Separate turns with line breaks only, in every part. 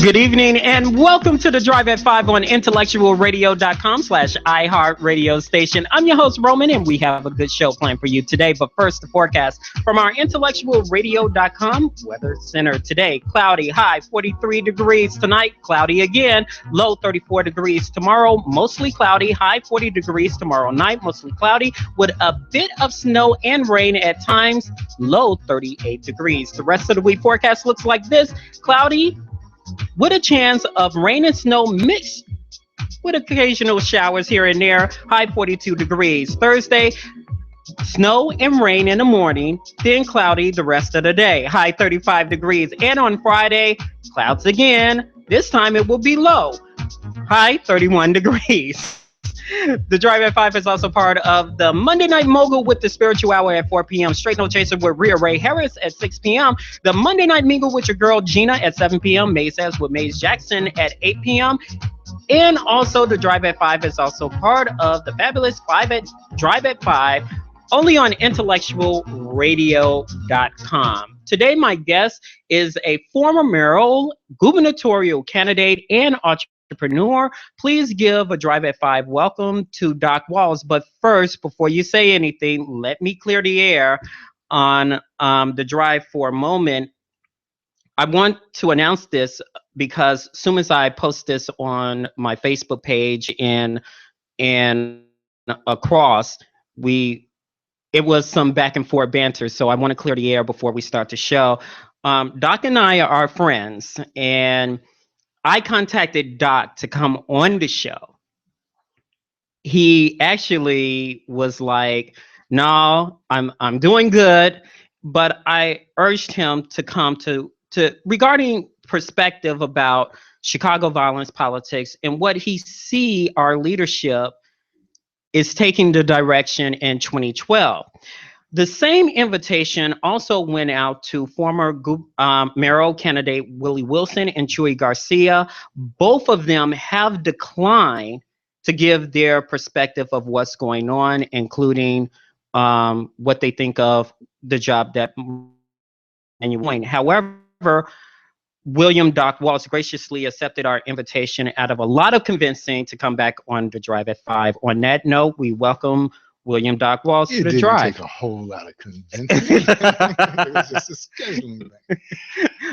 Good evening and welcome to the Drive at 5 on IntellectualRadio.com/iHeartRadio station. I'm your host, Roman, and we have a good show planned for you today. But first, the forecast from our IntellectualRadio.com Weather Center today. Cloudy, high 43 degrees tonight, cloudy again, low 34 degrees tomorrow, mostly cloudy, high 40 degrees tomorrow night, mostly cloudy, with a bit of snow and rain at times, low 38 degrees. The rest of the week forecast looks like this: cloudy, with a chance of rain and snow mixed with occasional showers here and there, high 42 degrees. Thursday, snow and rain in the morning, then cloudy the rest of the day, high 35 degrees. And on Friday, clouds again. This time it will be low, high 31 degrees. The Drive at 5 is also part of the Monday Night Mogul with the Spiritual Hour at 4 p.m. Straight No Chaser with Rhea Ray Harris at 6 p.m. The Monday Night Mingle with your girl Gina at 7 p.m. Maze Says with Maze Jackson at 8 p.m. And also the Drive at 5 is also part of the fabulous Drive at 5 only on IntellectualRadio.com. Today, my guest is a former mayoral, gubernatorial candidate, and entrepreneur. Please give a Drive at 5 welcome to Doc Walls. But first, before you say anything, let me clear the air on the drive for a moment. I want to announce this because as soon as I post this on my Facebook page and across, it was some back and forth banter. So I want to clear the air before we start the show. Doc and I are friends, and I contacted Doc to come on the show. He actually was like, "No, I'm doing good," but I urged him to come to regarding perspective about Chicago violence politics and what he see our leadership is taking the direction in 2012. The same invitation also went out to former mayoral candidate Willie Wilson and Chuy Garcia. Both of them have declined to give their perspective of what's going on, including what they think of the job that and you're doing. However, William Doc Walls graciously accepted our invitation out of a lot of convincing to come back on the Drive at 5. On that note, we welcome William Doc Walls to the Drive.
It didn't take a whole lot of convincing. It was just a scheduling thing.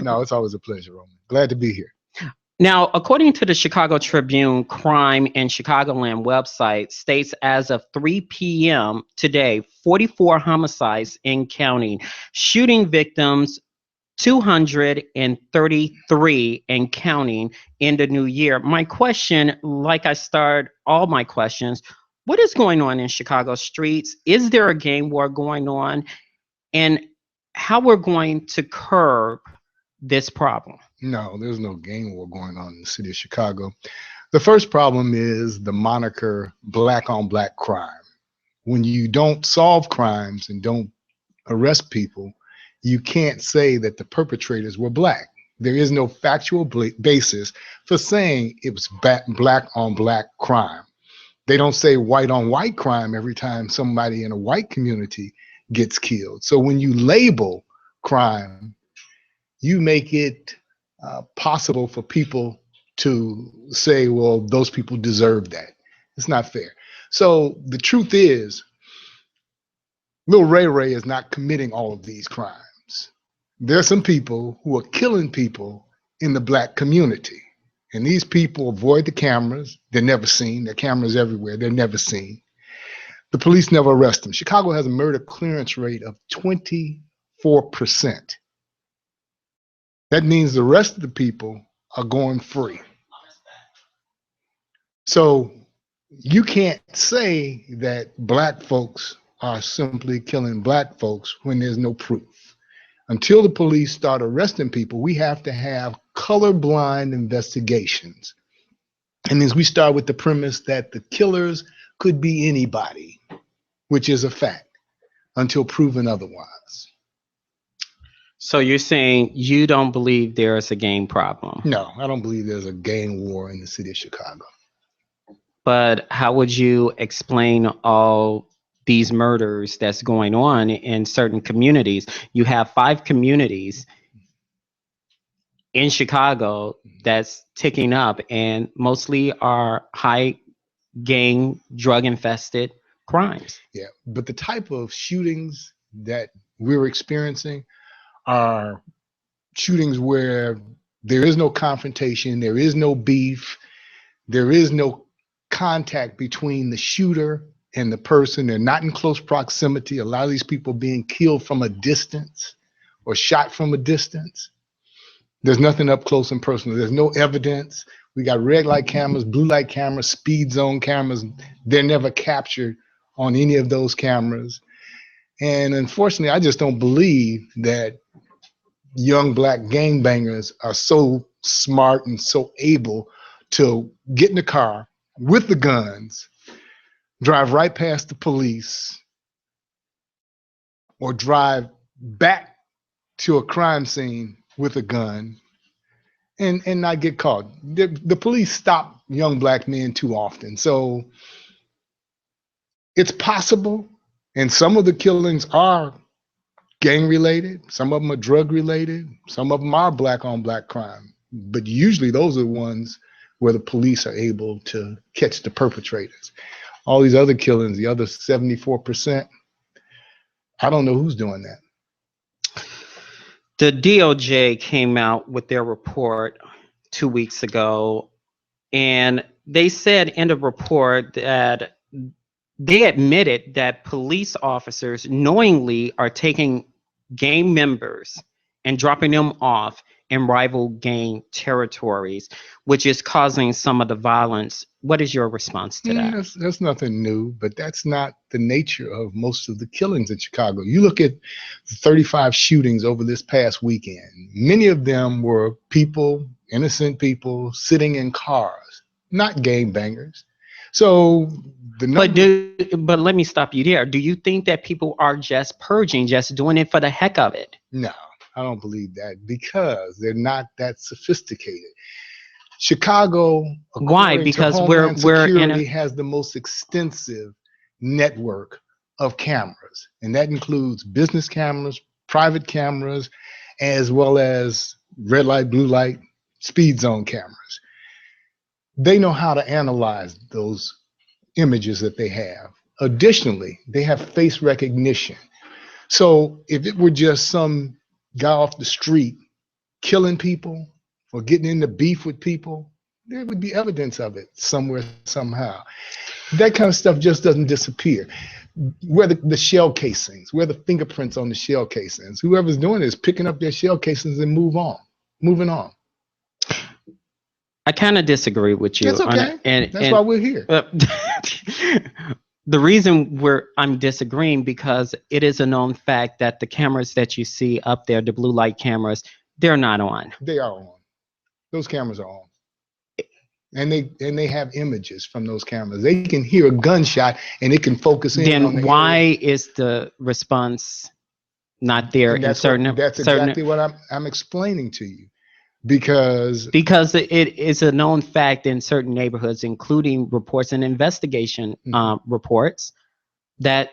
No, it's always a pleasure, Roman. Glad to be here.
Now, according to the Chicago Tribune Crime in Chicagoland website, states as of 3 p.m. today, 44 homicides in counting, shooting victims 233 and counting in the new year. My question, like I start all my questions, what is going on in Chicago streets? Is there a gang war going on? And how we're going to curb this problem?
No, there's no gang war going on in the city of Chicago. The first problem is the moniker black on black crime. When you don't solve crimes and don't arrest people, you can't say that the perpetrators were black. There is no factual basis for saying it was black on black crime. They don't say white on white crime every time somebody in a white community gets killed. So when you label crime, you make it possible for people to say, well, those people deserve that. It's not fair. So the truth is, Lil Ray Ray is not committing all of these crimes. There are some people who are killing people in the black community. And these people avoid the cameras. They're never seen. There are cameras everywhere. They're never seen. The police never arrest them. Chicago has a murder clearance rate of 24%. That means the rest of the people are going free. So you can't say that black folks are simply killing black folks when there's no proof. Until the police start arresting people, we have to have colorblind investigations. And as we start with the premise that the killers could be anybody, which is a fact, until proven otherwise.
So you're saying you don't believe there is a gang problem?
No, I don't believe there's a gang war in the city of Chicago.
But how would you explain all these murders that's going on in certain communities? You have 5 communities in Chicago that's ticking up, and mostly are high gang, drug infested crimes.
Yeah, but the type of shootings that we're experiencing are shootings where there is no confrontation, there is no beef, there is no contact between the shooter and the person. They're not in close proximity. A lot of these people being killed from a distance or shot from a distance. There's nothing up close and personal. There's no evidence. We got red light cameras, blue light cameras, speed zone cameras. They're never captured on any of those cameras. And unfortunately, I just don't believe that young black gangbangers are so smart and so able to get in the car with the guns, drive right past the police, or drive back to a crime scene with a gun and not get caught. The police stop young black men too often. So it's possible, and some of the killings are gang related, some of them are drug related, some of them are black on black crime. But usually those are the ones where the police are able to catch the perpetrators. All these other killings, the other 74%, I don't know who's doing that.
The DOJ came out with their report 2 weeks ago, and they said in the report that they admitted that police officers knowingly are taking gang members and dropping them off in rival gang territories, which is causing some of the violence. What is your response to that?
That's nothing new, but that's not the nature of most of the killings in Chicago. You look at the 35 shootings over this past weekend. Many of them were people, innocent people, sitting in cars, not gangbangers. So the number,
but let me stop you there. Do you think that people are just purging, just doing it for the heck of it?
No, I don't believe that, because they're not that sophisticated. Chicago,
why? Because we're in a,
has the most extensive network of cameras, and that includes business cameras, private cameras, as well as red light, blue light, speed zone cameras. They know how to analyze those images that they have. Additionally, they have face recognition. So if it were just some guy off the street killing people or getting into beef with people, there would be evidence of it somewhere, somehow. That kind of stuff just doesn't disappear. Where the shell casings, where the fingerprints on the shell casings, whoever's doing it is picking up their shell casings and moving on.
I kind of disagree with you.
It's okay. That's why we're here.
The reason I'm disagreeing, because it is a known fact that the cameras that you see up there, the blue light cameras, they're not on.
They are on. Those cameras are on. And they have images from those cameras. They can hear a gunshot and it can focus in.
Then why is the response not there in certain?
That's exactly what I'm explaining to you. Because
it is a known fact in certain neighborhoods, including reports and investigation reports, that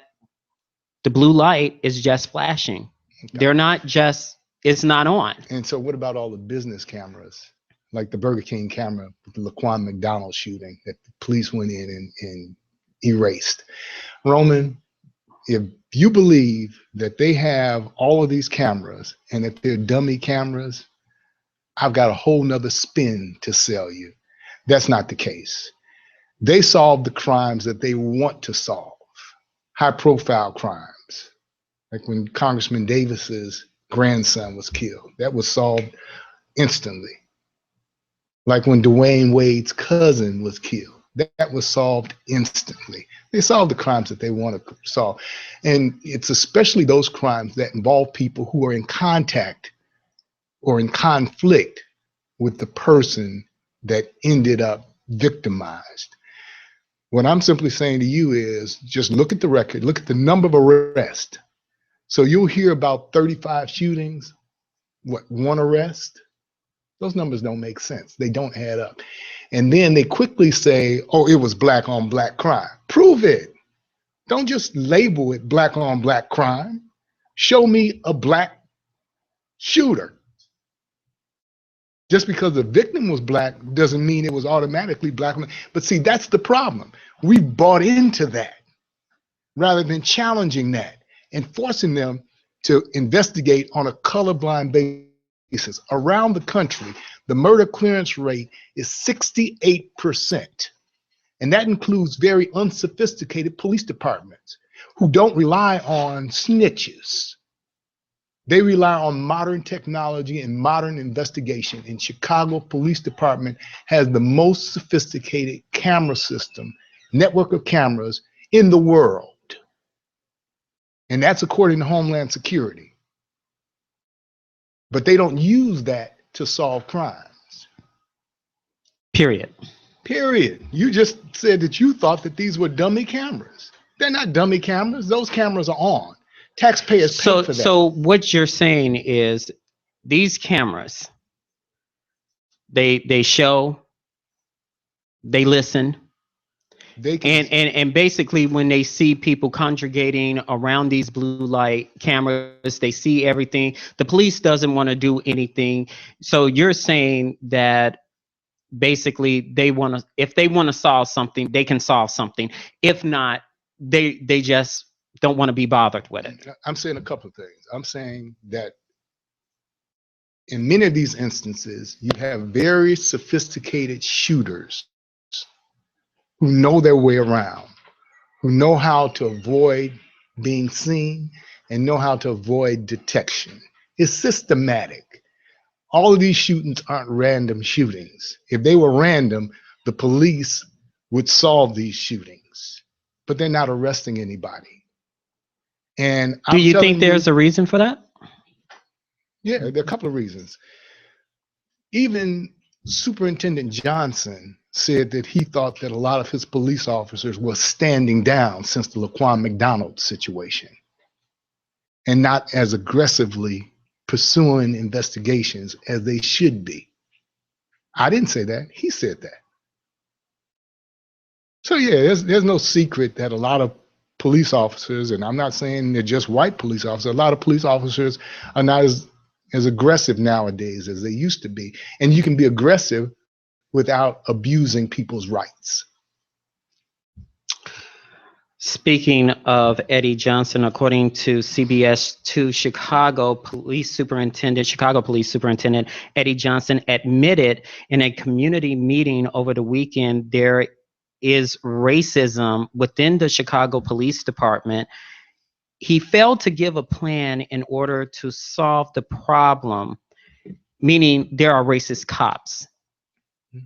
the blue light is just flashing. Okay. They're not just, it's not on.
And so what about all the business cameras, like the Burger King camera with the Laquan McDonald shooting that the police went in and erased? Roman, if you believe that they have all of these cameras and that they're dummy cameras, I've got a whole nother spin to sell you. That's not the case. They solve the crimes that they want to solve, high profile crimes. Like when Congressman Davis's grandson was killed, that was solved instantly. Like when Dwayne Wade's cousin was killed, that was solved instantly. They solve the crimes that they want to solve. And it's especially those crimes that involve people who are in contact or in conflict with the person that ended up victimized. What I'm simply saying to you is just look at the record, look at the number of arrests. So you'll hear about 35 shootings, one arrest? Those numbers don't make sense. They don't add up. And then they quickly say, oh, it was black on black crime. Prove it. Don't just label it black on black crime. Show me a black shooter. Just because the victim was black doesn't mean it was automatically black. But see, that's the problem. We bought into that rather than challenging that and forcing them to investigate on a colorblind basis. Around the country, the murder clearance rate is 68%. And that includes very unsophisticated police departments who don't rely on snitches. They rely on modern technology and modern investigation. And Chicago Police Department has the most sophisticated camera system, network of cameras in the world. And that's according to Homeland Security. But they don't use that to solve crimes.
Period.
You just said that you thought that these were dummy cameras. They're not dummy cameras. Those cameras are on. Taxpayers pay for that.
So what you're saying is these cameras, they show, they listen, and basically when they see people congregating around these blue light cameras, they see everything. The police doesn't want to do anything. So you're saying that basically if they want to solve something, they can solve something. If not, they just don't want to be bothered with it.
I'm saying a couple of things. I'm saying that in many of these instances, you have very sophisticated shooters who know their way around, who know how to avoid being seen and know how to avoid detection. It's systematic. All of these shootings aren't random shootings. If they were random, the police would solve these shootings, but they're not arresting anybody. And
do you think there's a reason for that?
Yeah, there are a couple of reasons. Even Superintendent Johnson said that he thought that a lot of his police officers were standing down since the Laquan McDonald situation and not as aggressively pursuing investigations as they should be. I didn't say that. He said that. So yeah, there's no secret that a lot of police officers, and I'm not saying they're just white police officers, a lot of police officers are not as aggressive nowadays as they used to be. And you can be aggressive without abusing people's rights.
Speaking of Eddie Johnson, according to CBS 2, Chicago Police Superintendent Eddie Johnson admitted in a community meeting over the weekend there is racism within the Chicago Police Department. He failed to give a plan in order to solve the problem, meaning there are racist cops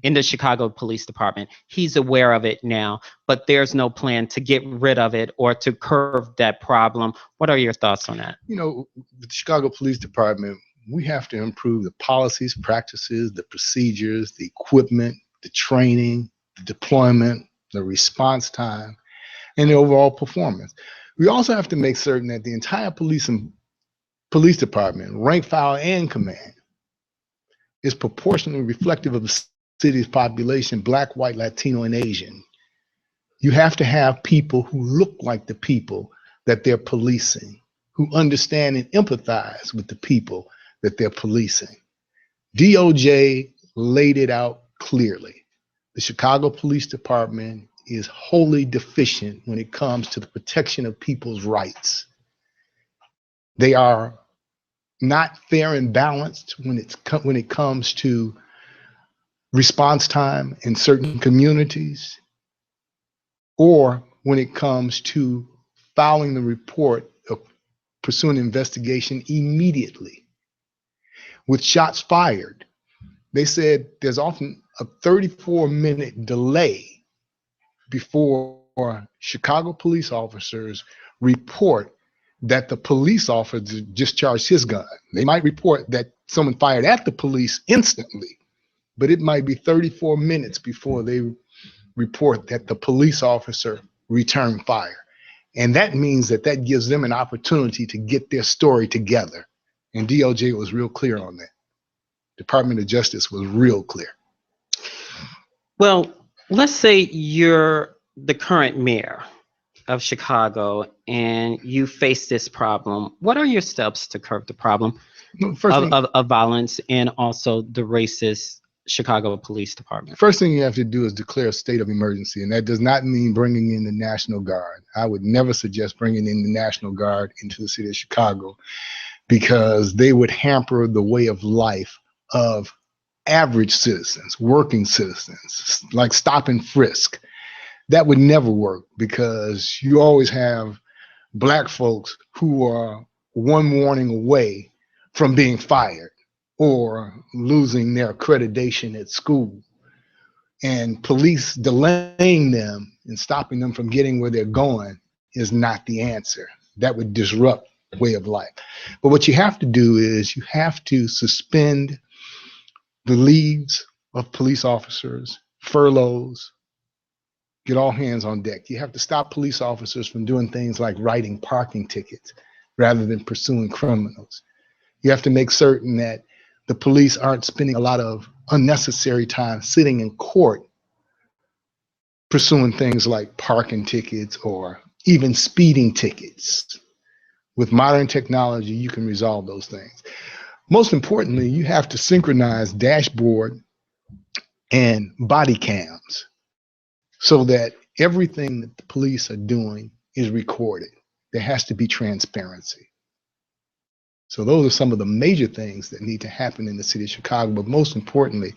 in the Chicago Police Department. He's aware of it now, but there's no plan to get rid of it or to curb that problem. What are your thoughts on that?
You know, the Chicago Police Department, we have to improve the policies, practices, the procedures, the equipment, the training, the deployment, the response time, and the overall performance. We also have to make certain that the entire police department, rank, file, and command, is proportionally reflective of the city's population, Black, white, Latino, and Asian. You have to have people who look like the people that they're policing, who understand and empathize with the people that they're policing. DOJ laid it out clearly. The Chicago Police Department is wholly deficient when it comes to the protection of people's rights. They are not fair and balanced when it comes to response time in certain communities, or when it comes to filing the report of pursuing investigation immediately. With shots fired, they said there's often a 34-minute delay before Chicago police officers report that the police officer discharged his gun. They might report that someone fired at the police instantly, but it might be 34 minutes before they report that the police officer returned fire. And that means that gives them an opportunity to get their story together. And DOJ was real clear on that. Department of Justice was real clear.
Well, let's say you're the current mayor of Chicago and you face this problem. What are your steps to curb the problem?
First thing,
of violence and also the racist Chicago Police Department?
First thing you have to do is declare a state of emergency, and that does not mean bringing in the National Guard. I would never suggest bringing in the National Guard into the city of Chicago, because they would hamper the way of life of average citizens, working citizens, like stop and frisk. That would never work, because you always have Black folks who are one warning away from being fired or losing their accreditation at school. And police delaying them and stopping them from getting where they're going is not the answer. That would disrupt way of life. But what you have to do is you have to suspend the leaves of police officers, furloughs, get all hands on deck. You have to stop police officers from doing things like writing parking tickets rather than pursuing criminals. You have to make certain that the police aren't spending a lot of unnecessary time sitting in court pursuing things like parking tickets or even speeding tickets. With modern technology, you can resolve those things. Most importantly, you have to synchronize dashboard and body cams so that everything that the police are doing is recorded. There has to be transparency. So those are some of the major things that need to happen in the city of Chicago. But most importantly,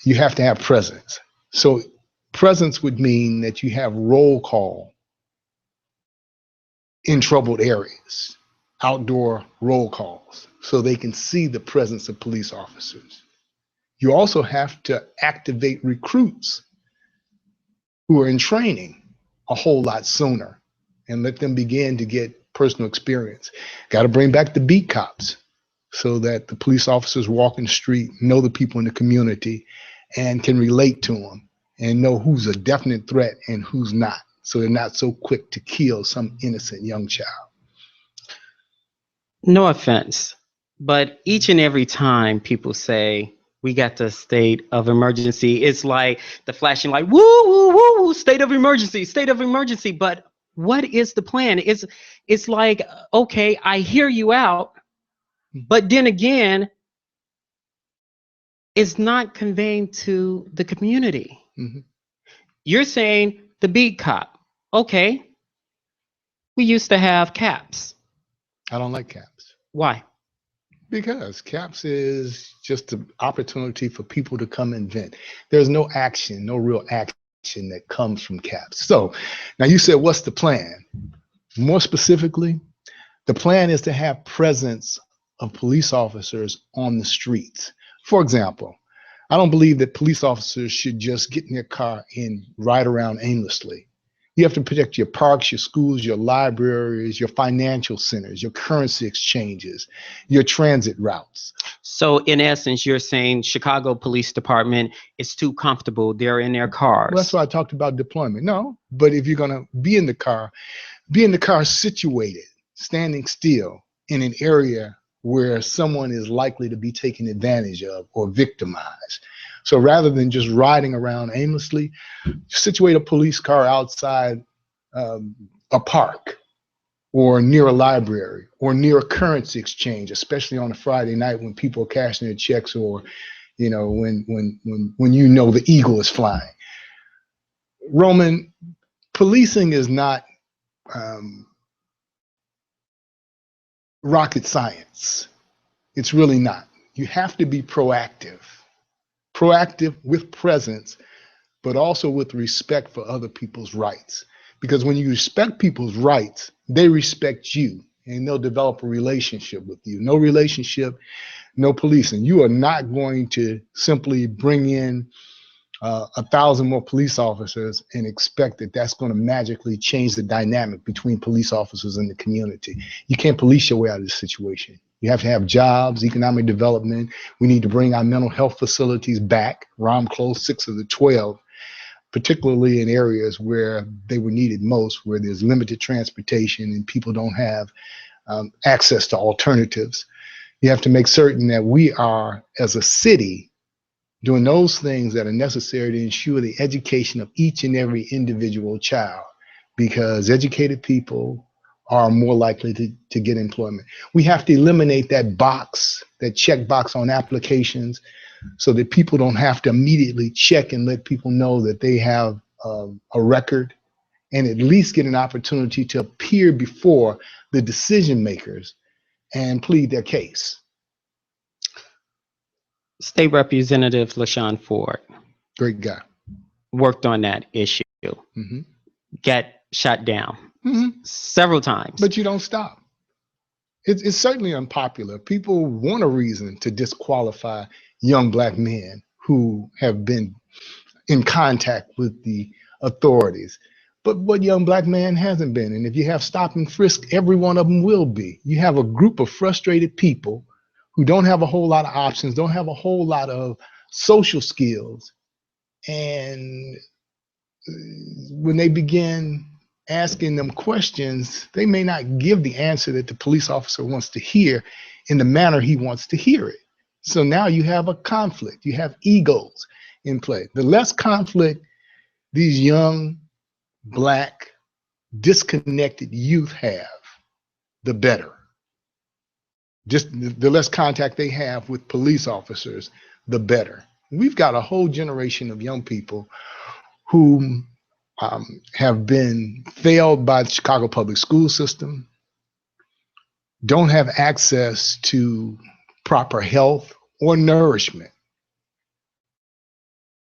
you have to have presence. So presence would mean that you have roll call in troubled areas, outdoor roll calls, so they can see the presence of police officers. You also have to activate recruits who are in training a whole lot sooner and let them begin to get personal experience. Got to bring back the beat cops so that the police officers walking the street know the people in the community and can relate to them and know who's a definite threat and who's not, so they're not so quick to kill some innocent young child.
No offense, but each and every time people say we got the state of emergency, it's like the flashing light, woo, woo, woo, woo, state of emergency, state of emergency. But what is the plan? It's like, okay, I hear you out, but then again, it's not conveying to the community. Mm-hmm. You're saying the beat cop. Okay, we used to have caps.
I don't like caps.
Why?
Because caps is just an opportunity for people to come and vent. There's no action, no real action that comes from caps. So now you said, what's the plan? More specifically, the plan is to have presence of police officers on the streets. For example, I don't believe that police officers should just get in their car and ride around aimlessly. You have to protect your parks, your schools, your libraries, your financial centers, your currency exchanges, your transit routes.
So in essence, you're saying Chicago Police Department is too comfortable. They're in their cars.
Well, that's why I talked about deployment. No, but if you're going to be in the car situated, standing still in an area where someone is likely to be taken advantage of or victimized. So rather than just riding around aimlessly, situate a police car outside a park or near a library or near a currency exchange, especially on a Friday night when people are cashing their checks, or when the eagle is flying. Roman, policing is not rocket science. It's really not. You have to be proactive with presence, but also with respect for other people's rights. Because when you respect people's rights, they respect you and they'll develop a relationship with you. No relationship, no policing. You are not going to simply bring in 1,000 more police officers and expect that that's going to magically change the dynamic between police officers and the community. You can't police your way out of this situation. You have to have jobs, economic development. We need to bring our mental health facilities back. Rom closed 6 of the 12, particularly in areas where they were needed most, where there's limited transportation and people don't have access to alternatives. You have to make certain that we are, as a city, doing those things that are necessary to ensure the education of each and every individual child, because educated people are more likely to get employment. We have to eliminate that box, that check box on applications, so that people don't have to immediately check and let people know that they have a record, and at least get an opportunity to appear before the decision makers and plead their case.
State Representative LaShawn Ford.
Great guy.
Worked on that issue.
Mm-hmm.
Got shot down
Mm-hmm.
several times.
But you don't stop. It's certainly unpopular. People want a reason to disqualify young Black men who have been in contact with the authorities. But what young Black man hasn't been? And if you have stop and frisk, every one of them will be. You have a group of frustrated people who don't have a whole lot of options, don't have a whole lot of social skills. And when they begin asking them questions, they may not give the answer that the police officer wants to hear in the manner he wants to hear it. So now you have a conflict. You have egos in play. The less conflict these young Black disconnected youth have, the better. Just the less contact they have with police officers, the better. We've got a whole generation of young people who have been failed by the Chicago public school system, don't have access to proper health or nourishment.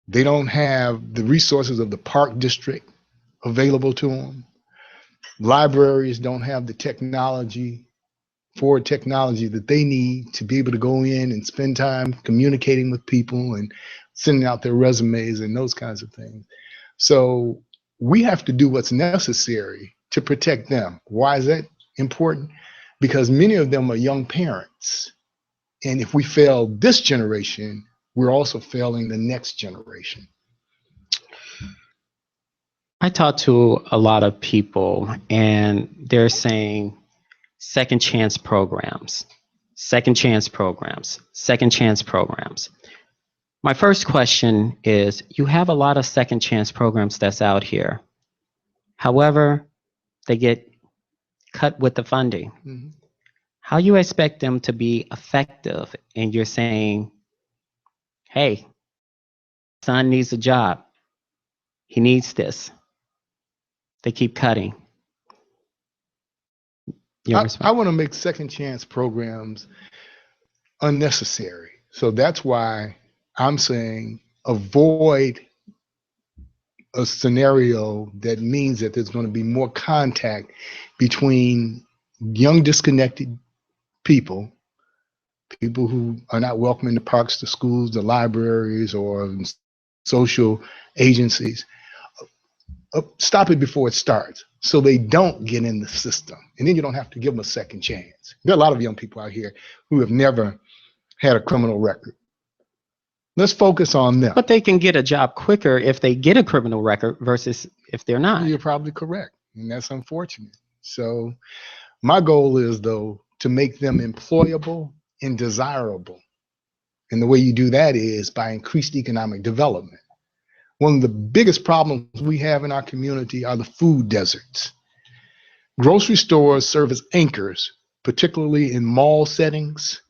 They don't have the resources of the park district available to them. Libraries don't have the technology that they need to be able to go in and spend time communicating with people and sending out their resumes and those kinds of things. So we have to do what's necessary to protect them. Why is that important? Because many of them are young parents. And if we fail this generation, we're also failing the next generation.
I talk to a lot of people and they're saying second chance programs, second chance programs, second chance programs. My first question is, you have a lot of second chance programs that's out here. However, they get cut with the funding. Mm-hmm. How you expect them to be effective? And you're saying, hey, son needs a job. He needs this. They keep cutting.
I want to make second chance programs unnecessary. So that's why I'm saying avoid a scenario that means that there's going to be more contact between young disconnected people who are not welcome in the parks, the schools, the libraries, or social agencies. Stop it before it starts so they don't get in the system. And then you don't have to give them a second chance. There are a lot of young people out here who have never had a criminal record. Let's focus on them.
But they can get a job quicker if they get a criminal record versus if they're not.
You're probably correct. And that's unfortunate. So my goal is, though, to make them employable and desirable. And the way you do that is by increased economic development. One of the biggest problems we have in our community are the food deserts. Grocery stores serve as anchors, particularly in mall settings.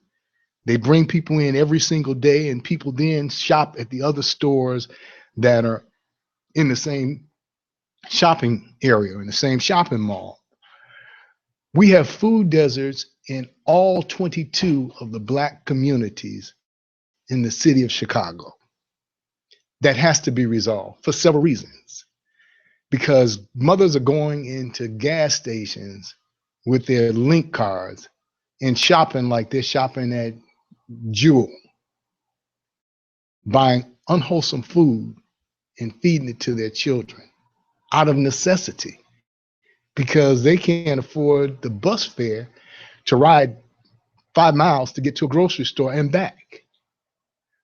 They bring people in every single day, and people then shop at the other stores that are in the same shopping area, in the same shopping mall. We have food deserts in all 22 of the Black communities in the city of Chicago. That has to be resolved for several reasons. Because mothers are going into gas stations with their link cards and shopping like they're shopping at Jewel, buying unwholesome food and feeding it to their children out of necessity because they can't afford the bus fare to ride 5 miles to get to a grocery store and back.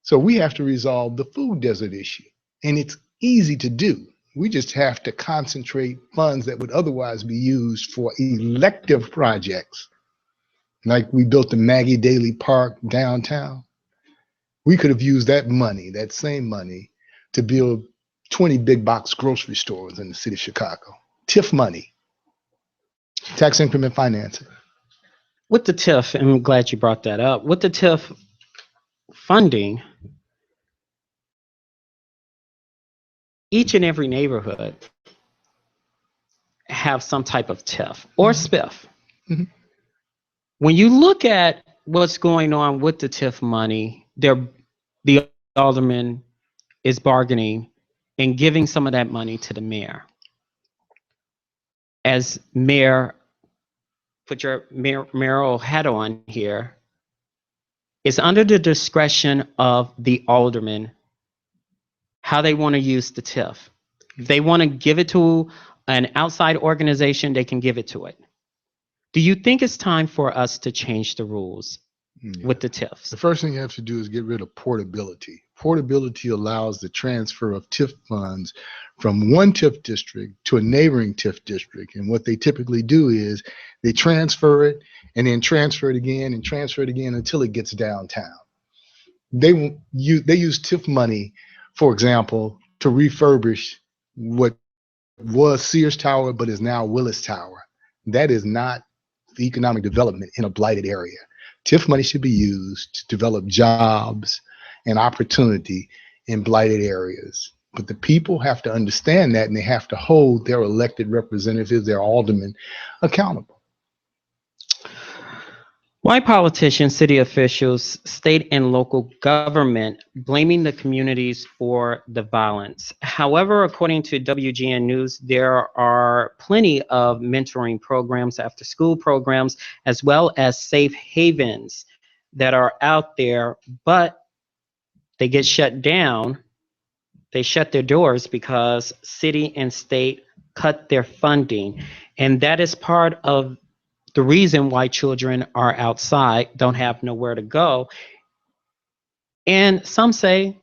So we have to resolve the food desert issue, and it's easy to do. We just have to concentrate funds that would otherwise be used for elective projects. Like we built the Maggie Daley Park downtown. We could have used that money, that same money, to build 20 big box grocery stores in the city of Chicago. TIF money. Tax increment financing.
With the TIF, and I'm glad you brought that up, with the TIF funding, each and every neighborhood have some type of TIF or SPIF.
Mhm.
When you look at what's going on with the TIF money, the alderman is bargaining and giving some of that money to the mayor. As mayor, put your mayoral hat on here, it's under the discretion of the alderman how they want to use the TIF. If they want to give it to an outside organization, they can give it to it. Do you think it's time for us to change the rules with the TIFs?
The first thing you have to do is get rid of portability. Portability allows the transfer of TIF funds from one TIF district to a neighboring TIF district. And what they typically do is they transfer it and then transfer it again and transfer it again until it gets downtown. They use TIF money, for example, to refurbish what was Sears Tower but is now Willis Tower. That is not the economic development in a blighted area. TIF money should be used to develop jobs and opportunity in blighted areas. But the people have to understand that, and they have to hold their elected representatives, their aldermen, accountable.
Why politicians, city officials, state and local government blaming the communities for the violence? However, according to WGN News, there are plenty of mentoring programs, after school programs, as well as safe havens that are out there, but they get shut down. They shut their doors because city and state cut their funding. And that is part of the reason why children are outside, don't have nowhere to go. And some say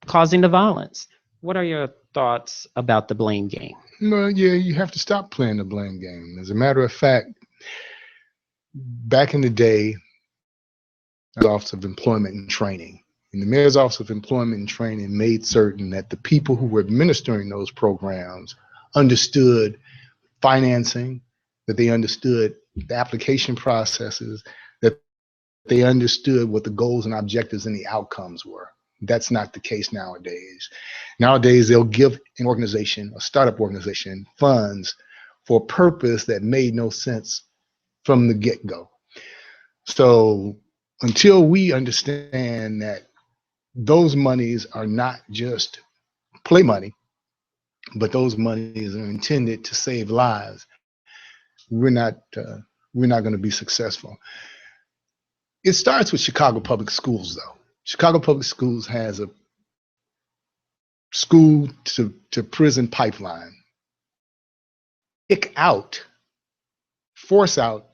causing the violence. What are your thoughts about the blame game?
Well, yeah, you have to stop playing the blame game. As a matter of fact, back in the day, the Office of Employment and Training. And the Mayor's Office of Employment and Training made certain that the people who were administering those programs understood financing, that they understood the application processes, that they understood what the goals and objectives and the outcomes were. That's not the case nowadays. Nowadays, they'll give an organization, a startup organization, funds for a purpose that made no sense from the get-go. So until we understand that those monies are not just play money, but those monies are intended to save lives, we're not going to be successful. It starts with Chicago Public Schools, though. Chicago Public Schools has a school to prison pipeline. Force out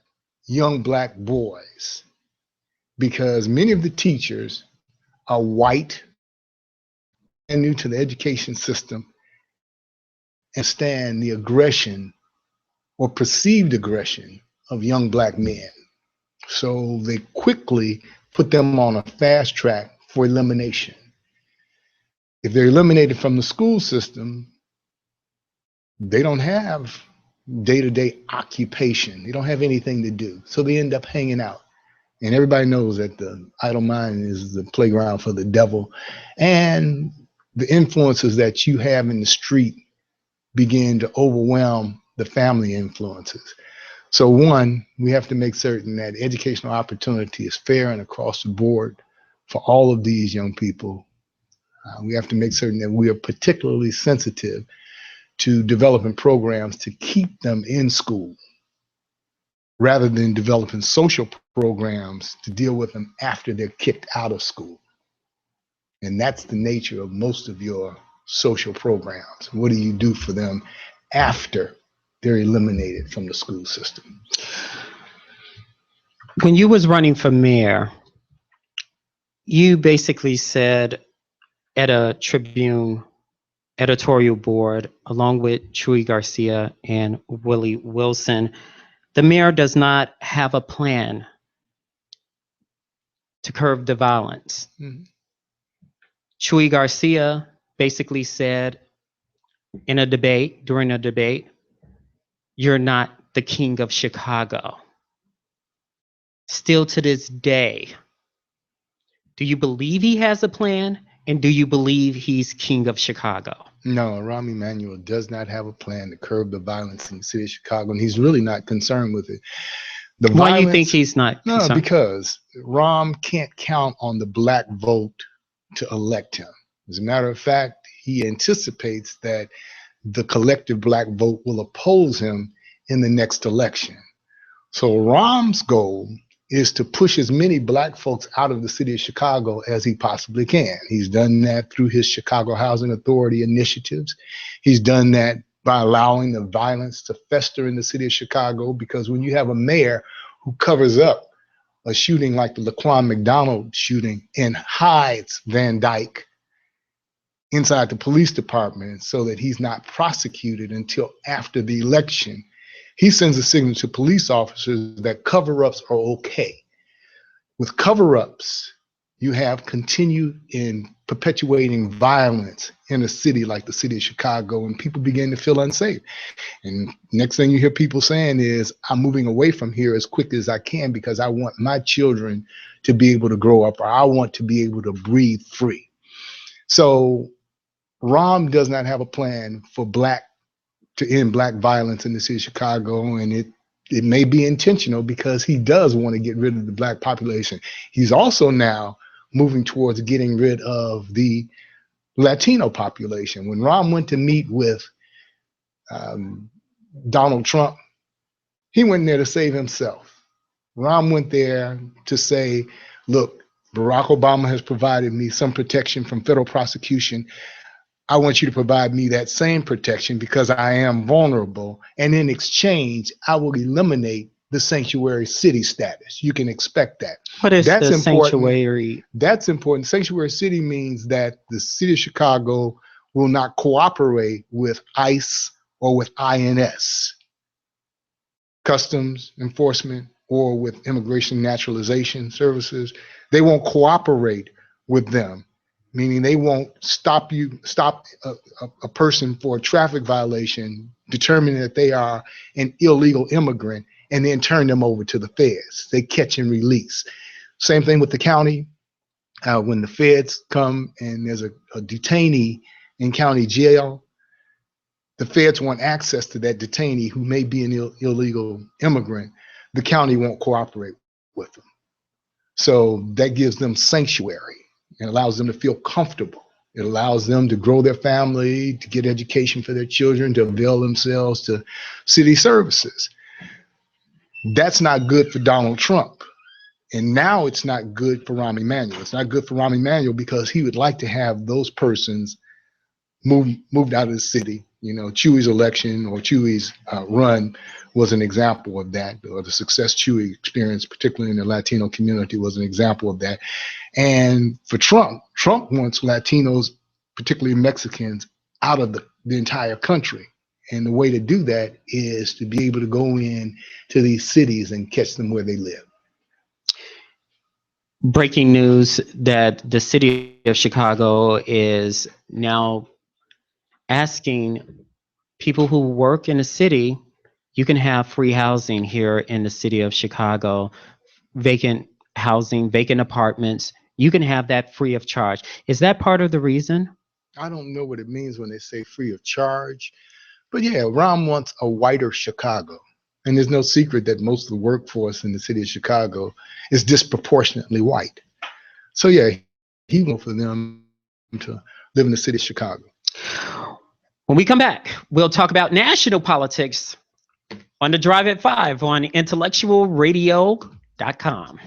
young black boys, because many of the teachers are white and new to the education system and stand the aggression or perceived aggression of young black men. So they quickly put them on a fast track for elimination. If they're eliminated from the school system, they don't have day-to-day occupation. They don't have anything to do. So they end up hanging out. And everybody knows that the idle mind is the playground for the devil. And the influences that you have in the street begin to overwhelm the family influences. So one, we have to make certain that educational opportunity is fair and across the board for all of these young people. We have to make certain that we are particularly sensitive to developing programs to keep them in school, rather than developing social programs to deal with them after they're kicked out of school. And that's the nature of most of your social programs. What do you do for them after they're eliminated from the school system?
When you was running for mayor, you basically said at a Tribune editorial board, along with Chuy Garcia and Willie Wilson, the mayor does not have a plan to curb the violence. Mm-hmm. Chuy Garcia basically said during a debate, you're not the king of Chicago. Still to this day, do you believe he has a plan? And do you believe he's king of Chicago?
No, Rahm Emanuel does not have a plan to curb the violence in the city of Chicago, and he's really not concerned with it.
Why do you think he's not
No,
concerned?
because Rahm can't count on the black vote to elect him. As a matter of fact, he anticipates that the collective black vote will oppose him in the next election. So Rahm's goal is to push as many black folks out of the city of Chicago as he possibly can. He's done that through his Chicago Housing Authority initiatives. He's done that by allowing the violence to fester in the city of Chicago, because when you have a mayor who covers up a shooting like the Laquan McDonald shooting and hides Van Dyke inside the police department so that he's not prosecuted until after the election, he sends a signal to police officers that cover-ups are okay. With cover-ups, you have continued in perpetuating violence in a city like the city of Chicago, and people begin to feel unsafe. And next thing you hear people saying is, I'm moving away from here as quick as I can because I want my children to be able to grow up, or I want to be able to breathe free. So Rahm does not have a plan to end black violence in the city of Chicago, and it may be intentional because he does want to get rid of the black population. He's also now moving towards getting rid of the Latino population. When Rahm went to meet with Donald Trump, he went there to save himself. Rahm went there to say, look, Barack Obama has provided me some protection from federal prosecution. I want you to provide me that same protection because I am vulnerable. And in exchange, I will eliminate the sanctuary city status. You can expect that.
What is
That's
the
important.
sanctuary?
That's important. Sanctuary city means that the city of Chicago will not cooperate with ICE or with INS, Customs Enforcement, or with Immigration Naturalization Services. They won't cooperate with them, meaning they won't stop a person for a traffic violation, determining that they are an illegal immigrant, and then turn them over to the feds. They catch and release. Same thing with the county. When the feds come and there's a detainee in county jail, the feds want access to that detainee who may be an illegal immigrant. The county won't cooperate with them. So that gives them sanctuary. It allows them to feel comfortable. It allows them to grow their family, to get education for their children, to avail themselves to city services. That's not good for Donald Trump. And now it's not good for Rahm Emanuel. It's not good for Rahm Emanuel because he would like to have those persons moved out of the city. You know, Chewy's election or Chewy's run was an example of that, or the success Chewy experienced, particularly in the Latino community, was an example of that. And for Trump wants Latinos, particularly Mexicans, out of the entire country. And the way to do that is to be able to go in to these cities and catch them where they live.
Breaking news that the city of Chicago is now asking people who work in the city, you can have free housing here in the city of Chicago, vacant housing, vacant apartments. You can have that free of charge. Is that part of the reason?
I don't know what it means when they say free of charge, but yeah, Rahm wants a whiter Chicago. And there's no secret that most of the workforce in the city of Chicago is disproportionately white. So yeah, he wants for them to live in the city of Chicago.
When we come back, we'll talk about national politics on the Drive at 5 on IntellectualRadio.com.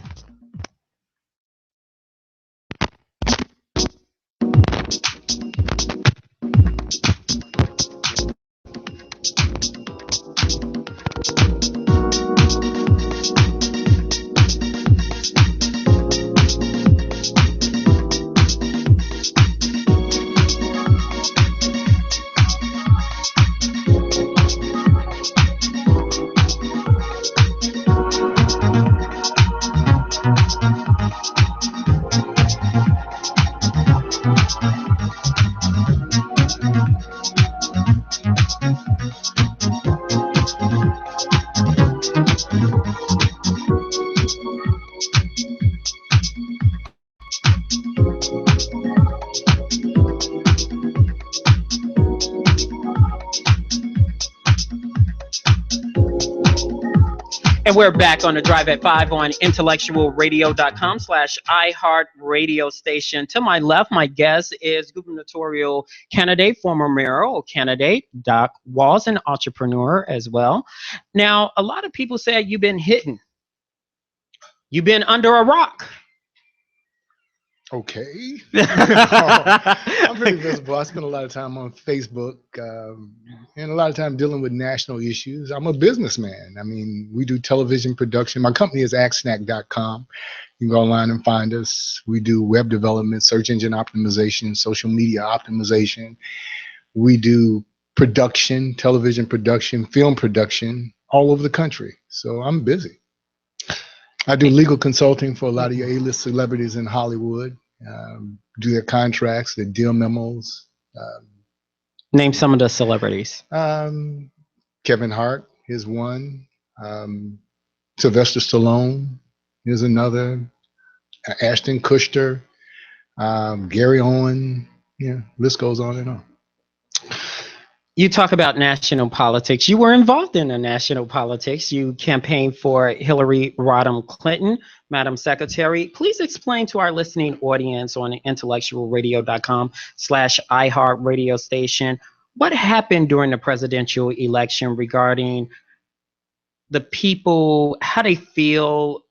And we're back on the Drive at 5 on IntellectualRadio.com/iHeartRadio station. To my left, my guest is gubernatorial candidate, former mayoral candidate, Doc Walls, an entrepreneur as well. Now, a lot of people say you've been hidden. You've been under a rock.
Okay. I'm pretty visible. I spend a lot of time on Facebook and a lot of time dealing with national issues. I'm a businessman. I mean, we do television production. My company is agsnack.com. You can go online and find us. We do web development, search engine optimization, social media optimization. We do production, television production, film production all over the country. So I'm busy. I do legal consulting for a lot of your A-list celebrities in Hollywood. Do their contracts, their deal memos.
Name some of the celebrities.
Kevin Hart is one. Sylvester Stallone is another. Ashton Kutcher, Gary Owen. Yeah, list goes on and on.
You talk about national politics. You were involved in the national politics. You campaigned for Hillary Rodham Clinton, Madam Secretary. Please explain to our listening audience on IntellectualRadio.com/iHeartRadio station what happened during the presidential election regarding the people, how they feel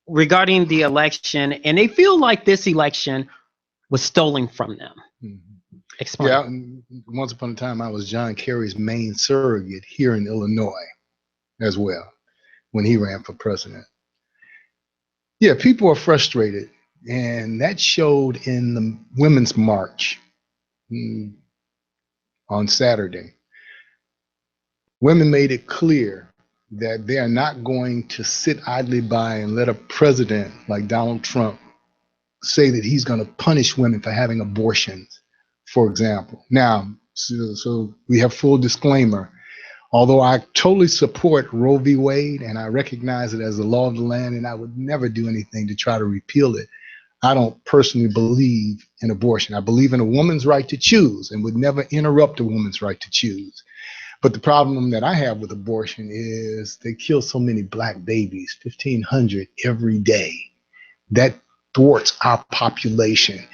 regarding the election, and they feel like this election was stolen from them.
Mm-hmm.
Explain.
Yeah, once upon a time, I was John Kerry's main surrogate here in Illinois as well when he ran for president. Yeah, people are frustrated, and that showed in the Women's March on Saturday. Women made it clear that they are not going to sit idly by and let a president like Donald Trump say that he's going to punish women for having abortions, for example. Now, so we have full disclaimer. Although I totally support Roe v. Wade and I recognize it as the law of the land and I would never do anything to try to repeal it, I don't personally believe in abortion. I believe in a woman's right to choose and would never interrupt a woman's right to choose. But the problem that I have with abortion is they kill so many black babies, 1,500 every day. That thwarts our population.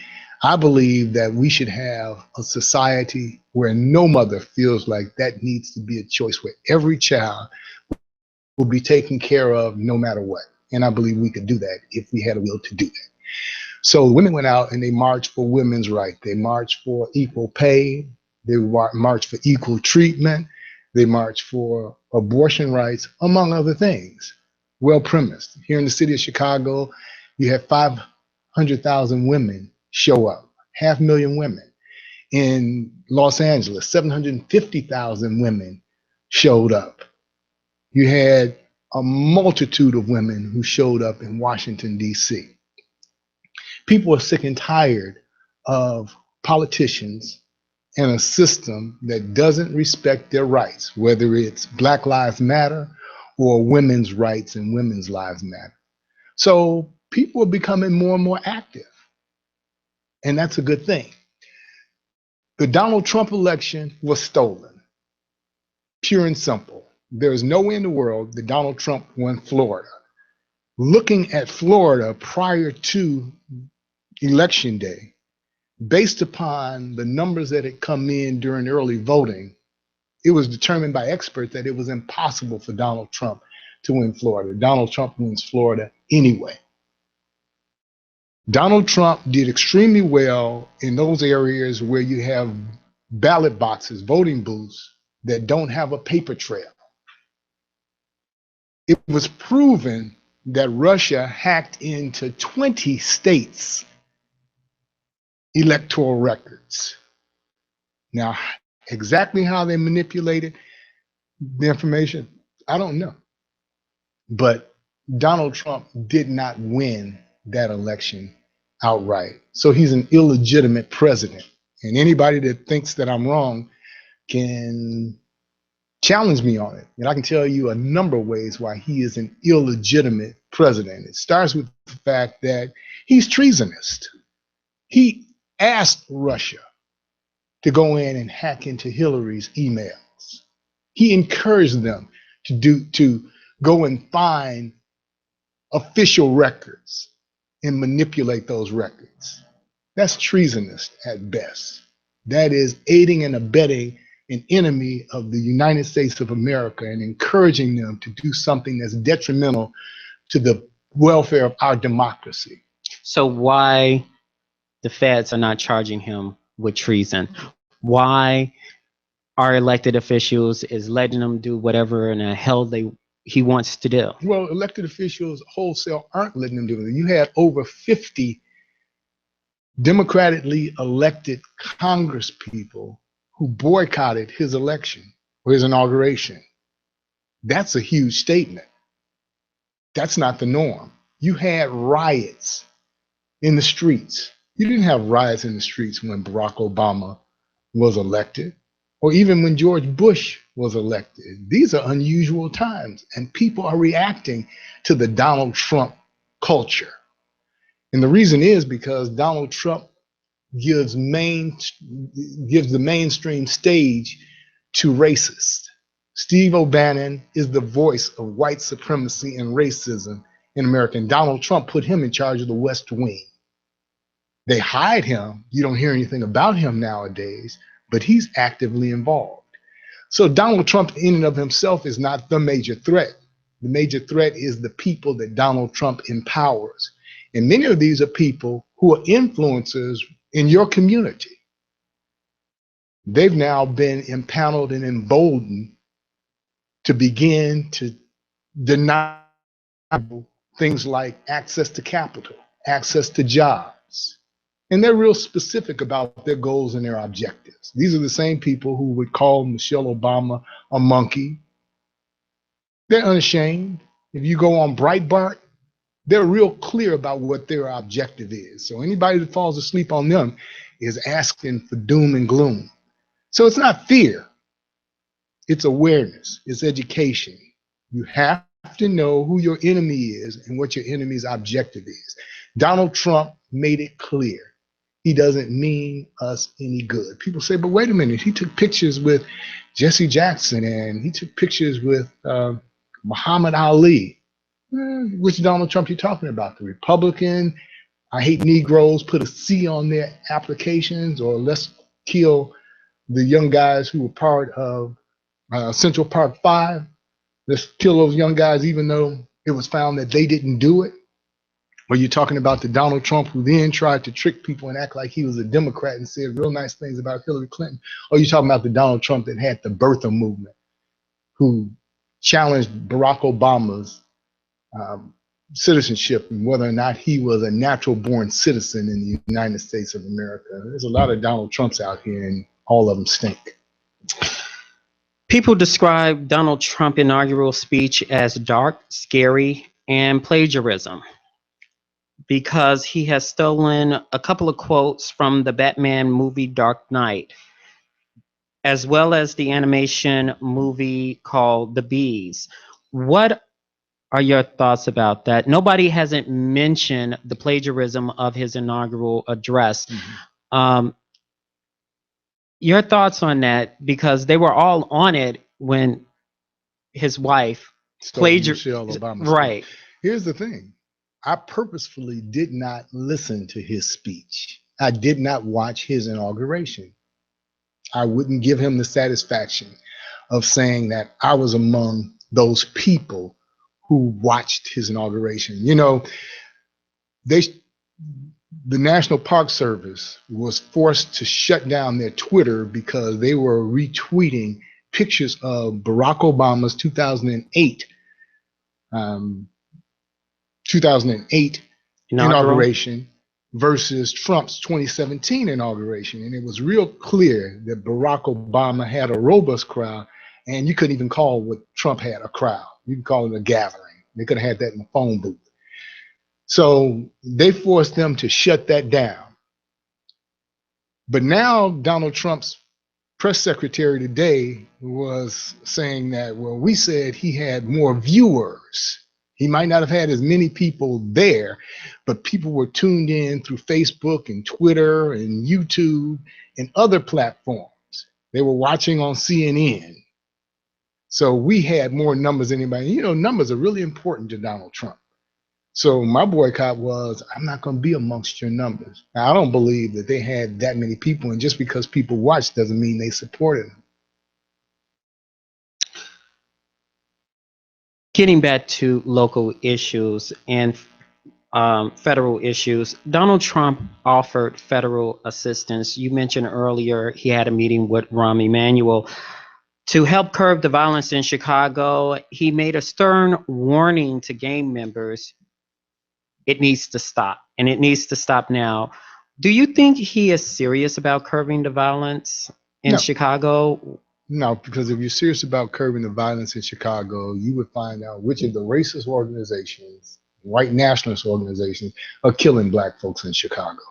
I believe that we should have a society where no mother feels like that needs to be a choice, where every child will be taken care of no matter what. And I believe we could do that if we had a will to do that. So women went out and they marched for women's rights. They marched for equal pay. They marched for equal treatment. They marched for abortion rights, among other things. Well premised. Here in the city of Chicago, you have 500,000 women show up, 500,000 women. In Los Angeles, 750,000 women showed up. You had a multitude of women who showed up in Washington, D.C. People are sick and tired of politicians and a system that doesn't respect their rights, whether it's Black Lives Matter or women's rights and women's lives matter. So people are becoming more and more active. And that's a good thing. The Donald Trump election was stolen, pure and simple. There is no way in the world that Donald Trump won Florida. Looking at Florida prior to Election Day, based upon the numbers that had come in during early voting, it was determined by experts that it was impossible for Donald Trump to win Florida. Donald Trump wins Florida anyway. Donald Trump did extremely well in those areas where you have ballot boxes, voting booths that don't have a paper trail. It was proven that Russia hacked into 20 states' electoral records. Now, exactly how they manipulated the information, I don't know. But Donald Trump did not win that election outright. So he's an illegitimate president. And anybody that thinks that I'm wrong can challenge me on it. And I can tell you a number of ways why he is an illegitimate president. It starts with the fact that he's treasonous. He asked Russia to go in and hack into Hillary's emails. He encouraged them to go and find official records and manipulate those records. That's treasonous at best. That is aiding and abetting an enemy of the United States of America and encouraging them to do something that's detrimental to the welfare of our democracy.
So why the feds are not charging him with treason? Why our elected officials is letting them do whatever in the hell he wants to do?
Well, elected officials wholesale aren't letting them do it. You had over 50 democratically elected Congress people who boycotted his election or his inauguration. That's a huge statement. That's not the norm. You had riots in the streets. You didn't have riots in the streets when Barack Obama was elected, or even when George Bush was elected. These are unusual times, and people are reacting to the Donald Trump culture. And the reason is because Donald Trump gives the mainstream stage to racists. Steve O'Bannon is the voice of white supremacy and racism in America. And Donald Trump put him in charge of the West Wing. They hide him. You don't hear anything about him nowadays, but he's actively involved. So Donald Trump in and of himself is not the major threat. The major threat is the people that Donald Trump empowers. And many of these are people who are influencers in your community. They've now been impaneled and emboldened to begin to deny things like access to capital, access to jobs. And they're real specific about their goals and their objectives. These are the same people who would call Michelle Obama a monkey. They're unashamed. If you go on Breitbart, they're real clear about what their objective is. So anybody that falls asleep on them is asking for doom and gloom. So it's not fear. It's awareness. It's education. You have to know who your enemy is and what your enemy's objective is. Donald Trump made it clear. He doesn't mean us any good. People say, but wait a minute. He took pictures with Jesse Jackson and he took pictures with Muhammad Ali. Which Donald Trump you talking about? The Republican, I hate Negroes, put a C on their applications, or let's kill the young guys who were part of Central Park 5. Let's kill those young guys even though it was found that they didn't do it. Or you're talking about the Donald Trump who then tried to trick people and act like he was a Democrat and said real nice things about Hillary Clinton. Or you're talking about the Donald Trump that had the birther movement, who challenged Barack Obama's citizenship and whether or not he was a natural born citizen in the United States of America. There's a lot of Donald Trumps out here and all of them stink.
People describe Donald Trump's inaugural speech as dark, scary, and plagiarism because he has stolen a couple of quotes from the Batman movie Dark Knight, as well as the animation movie called The Bees. What are your thoughts about that? Nobody hasn't mentioned the plagiarism of his inaugural address. Mm-hmm. Your thoughts on that, because they were all on it when his wife
Michelle Obama.
Right.
Here's the thing. I purposefully did not listen to his speech. I did not watch his inauguration. I wouldn't give him the satisfaction of saying that I was among those people who watched his inauguration. You know, the National Park Service was forced to shut down their Twitter because they were retweeting pictures of Barack Obama's 2008 inauguration versus Trump's 2017 inauguration. And it was real clear that Barack Obama had a robust crowd, and you couldn't even call what Trump had a crowd. You can call it a gathering. They could have had that in the phone booth. So they forced them to shut that down. But now Donald Trump's press secretary today was saying that, well, we said he had more viewers. He might not have had as many people there, but people were tuned in through Facebook and Twitter and YouTube and other platforms. They were watching on CNN. So we had more numbers than anybody. You know, numbers are really important to Donald Trump. So my boycott was, I'm not going to be amongst your numbers. Now, I don't believe that they had that many people, and just because people watched doesn't mean they supported them.
Getting back to local issues and federal issues, Donald Trump offered federal assistance. You mentioned earlier he had a meeting with Rahm Emanuel to help curb the violence in Chicago. He made a stern warning to gang members. It needs to stop, and it needs to stop now. Do you think he is serious about curbing the violence in
No.
Chicago?
No, because if you're serious about curbing the violence in Chicago, you would find out which of the racist organizations, white nationalist organizations, are killing black folks in Chicago.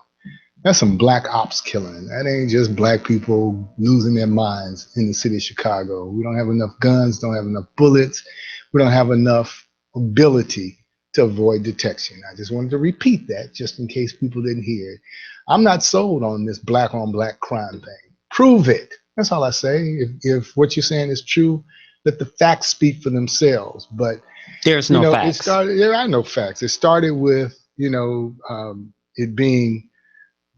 That's some black ops killing. That ain't just black people losing their minds in the city of Chicago. We don't have enough guns, don't have enough bullets. We don't have enough ability to avoid detection. I just wanted to repeat that just in case people didn't hear it. I'm not sold on this black on black crime thing. Prove it. That's all I say. If what you're saying is true, let the facts speak for themselves. But
there's no facts.
It started. There are no facts. It started with it being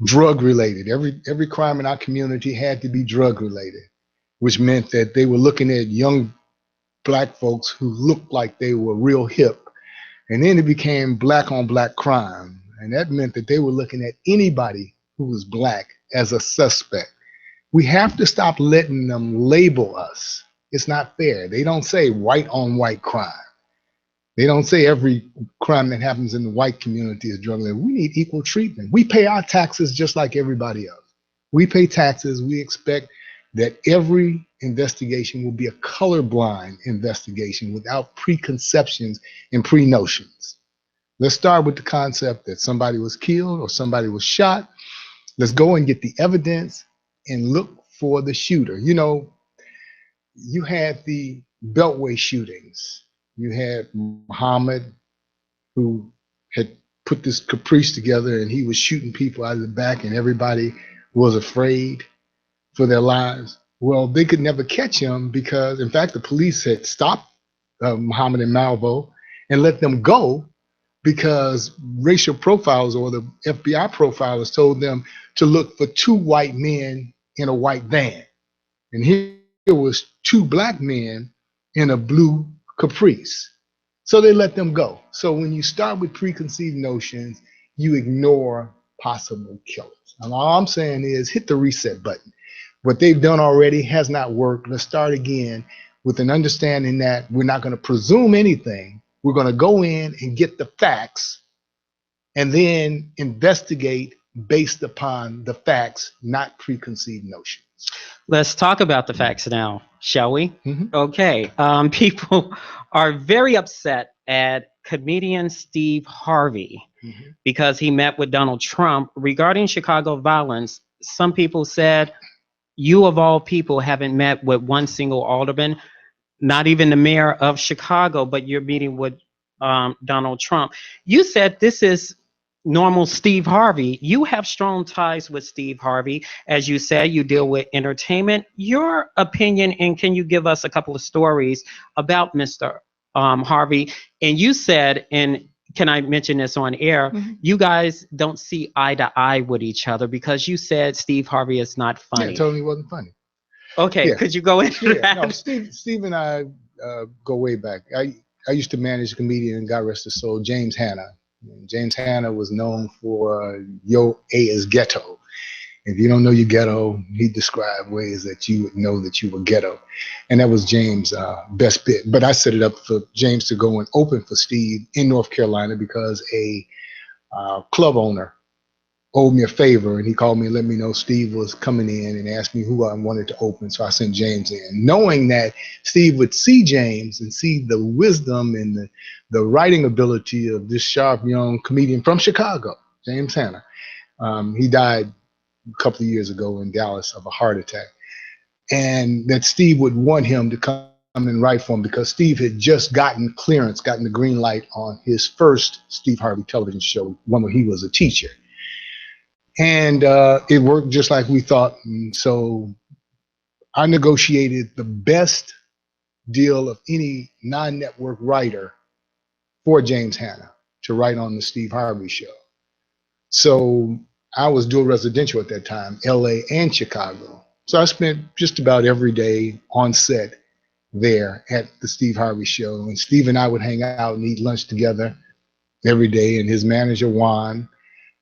drug related. Every crime in our community had to be drug related, which meant that they were looking at young black folks who looked like they were real hip, and then it became black on black crime, and that meant that they were looking at anybody who was black as a suspect. We have to stop letting them label us. It's not fair. They don't say white on white crime. They don't say every crime that happens in the white community is drug related. We need equal treatment. We pay our taxes just like everybody else. We pay taxes. We expect that every investigation will be a colorblind investigation without preconceptions and pre-notions. Let's start with the concept that somebody was killed or somebody was shot. Let's go and get the evidence and look for the shooter. You know, you had the Beltway shootings. You had Muhammad, who had put this caprice together, and he was shooting people out of the back, and everybody was afraid for their lives. Well, they could never catch him because, in fact, the police had stopped Muhammad and Malvo and let them go because racial profiles or the FBI profilers told them to look for two white men in a white van. And here was two black men in a blue Caprice. So they let them go. So when you start with preconceived notions, you ignore possible killers. And all I'm saying is hit the reset button. What they've done already has not worked. Let's start again with an understanding that we're not going to presume anything. We're going to go in and get the facts and then investigate based upon the facts, not preconceived notions.
Let's talk about the facts now, shall we?
Mm-hmm.
Okay. People are very upset at comedian Steve Harvey because he met with Donald Trump regarding Chicago violence. Some people said, you of all people haven't met with one single alderman, not even the mayor of Chicago, but you're meeting with Donald Trump. You said this is normal Steve Harvey. You have strong ties with Steve Harvey. As you said, you deal with entertainment. Your opinion, and can you give us a couple of stories about Mr. Harvey? And you said, and can I mention this on air? You guys don't see eye to eye with each other because you said Steve Harvey is not funny.
Yeah, totally wasn't funny.
Okay, yeah. Could you go into that?
No, Steve and I go way back. I used to manage a comedian, God rest his soul, James Hanna. James Hanna was known for Yo A is ghetto. If you don't know your ghetto, he described ways that you would know that you were ghetto. And that was James' best bit. But I set it up for James to go and open for Steve in North Carolina because a club owner owed me a favor, and he called me and let me know Steve was coming in and asked me who I wanted to open. So I sent James in, knowing that Steve would see James and see the wisdom and the writing ability of this sharp young comedian from Chicago, James Hanna. He died a couple of years ago in Dallas of a heart attack. And that Steve would want him to come and write for him because Steve had just gotten the green light on his first Steve Harvey television show, one where he was a teacher. And it worked just like we thought. And so I negotiated the best deal of any non-network writer for James Hanna to write on the Steve Harvey show. So I was dual residential at that time, LA and Chicago. So I spent just about every day on set there at the Steve Harvey show. And Steve and I would hang out and eat lunch together every day, and his manager, Juan.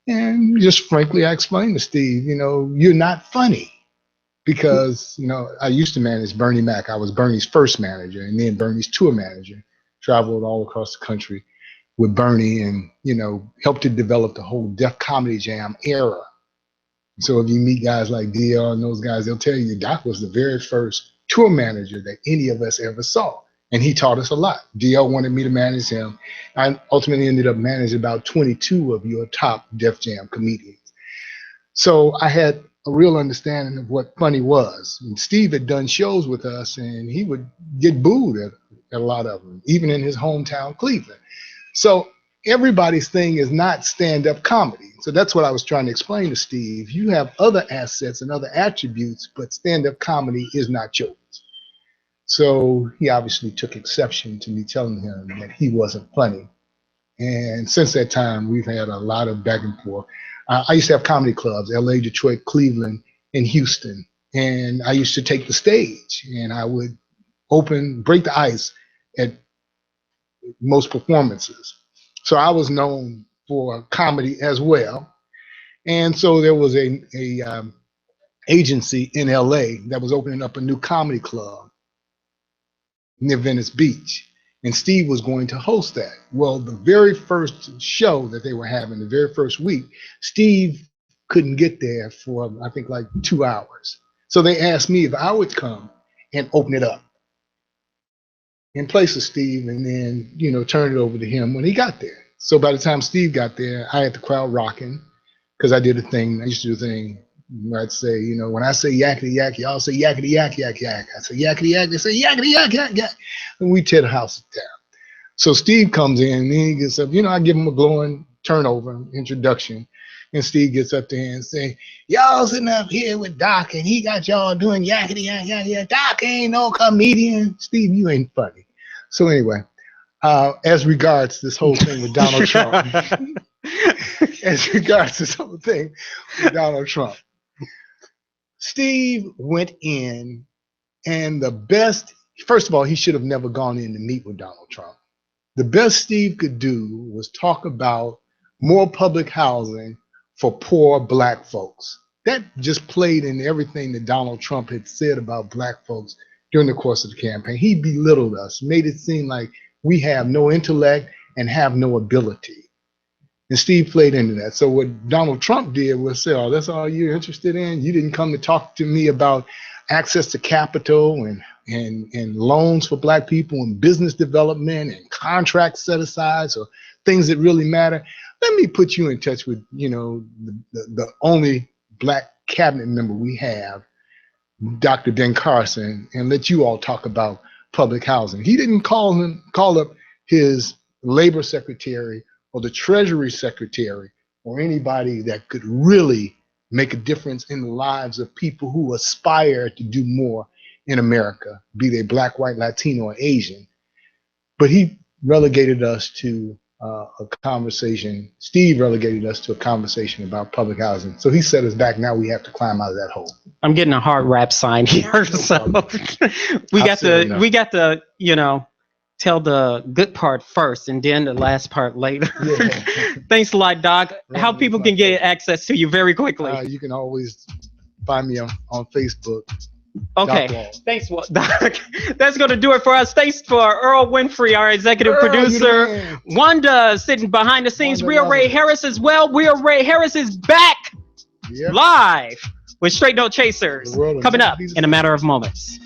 And just frankly, I explained to Steve, you're not funny. Because, I used to manage Bernie Mac. I was Bernie's first manager and then Bernie's tour manager. Traveled all across the country with Bernie and, helped to develop the whole Def Comedy Jam era. So if you meet guys like DR and those guys, they'll tell you Doc was the very first tour manager that any of us ever saw. And he taught us a lot. DR wanted me to manage him. I ultimately ended up managing about 22 of your top Def Jam comedians. So I had a real understanding of what funny was. And Steve had done shows with us and he would get booed at a lot of them, even in his hometown, Cleveland. So everybody's thing is not stand-up comedy. So that's what I was trying to explain to Steve. You have other assets and other attributes, but stand-up comedy is not yours. So he obviously took exception to me telling him that he wasn't funny. And since that time, we've had a lot of back and forth. I used to have comedy clubs, LA, Detroit, Cleveland, and Houston. And I used to take the stage and I would break the ice at most performances. So I was known for comedy as well. And so there was a agency in LA that was opening up a new comedy club near Venice Beach. And Steve was going to host that. Well, the very first show that they were having, the very first week, Steve couldn't get there for, I think, like 2 hours. So they asked me if I would come and open it up in place of Steve and then, turn it over to him when he got there. So by the time Steve got there, I had the crowd rocking because I used to do a thing where I'd say, when I say yakety yak, y'all say yakety yak, yak, yak. I say yakety yak, they say yakety yak, yak, yak. And we tear the house down. So Steve comes in and he gets up, I give him a glowing turnover introduction. And Steve gets up there and say, y'all sitting up here with Doc and he got y'all doing yakety yak, yak, yak. Doc ain't no comedian. Steve, you ain't funny. So anyway, as regards this whole thing with Donald Trump, Steve went in and first of all, he should have never gone in to meet with Donald Trump. The best Steve could do was talk about more public housing for poor Black folks. That just played in everything that Donald Trump had said about Black folks during the course of the campaign. He belittled us, made it seem like we have no intellect and have no ability. And Steve played into that. So what Donald Trump did was say, oh, that's all you're interested in? You didn't come to talk to me about access to capital and loans for Black people and business development and contract set-asides or things that really matter. Let me put you in touch with, the only Black cabinet member we have, Dr. Ben Carson, and let you all talk about public housing. He didn't call up his labor secretary or the Treasury Secretary or anybody that could really make a difference in the lives of people who aspire to do more in America, be they Black, white, Latino, or Asian. But he relegated us to a conversation. Steve relegated us to a conversation about public housing. So he set us back. Now we have to climb out of that hole.
I'm getting a hard rap sign here. So we got to, tell the good part first and then the last part later. Yeah. Thanks a lot, Doc. How people can get access to you very quickly?
You can always find me on Facebook.
Okay. Thanks, Doc. That's going to do it for us. Thanks for Earl Winfrey, our executive producer. Wanda sitting behind the scenes. Rhea Ray Harris as well. Rhea Ray Harris is back live with Straight No Chasers coming up in a matter of moments.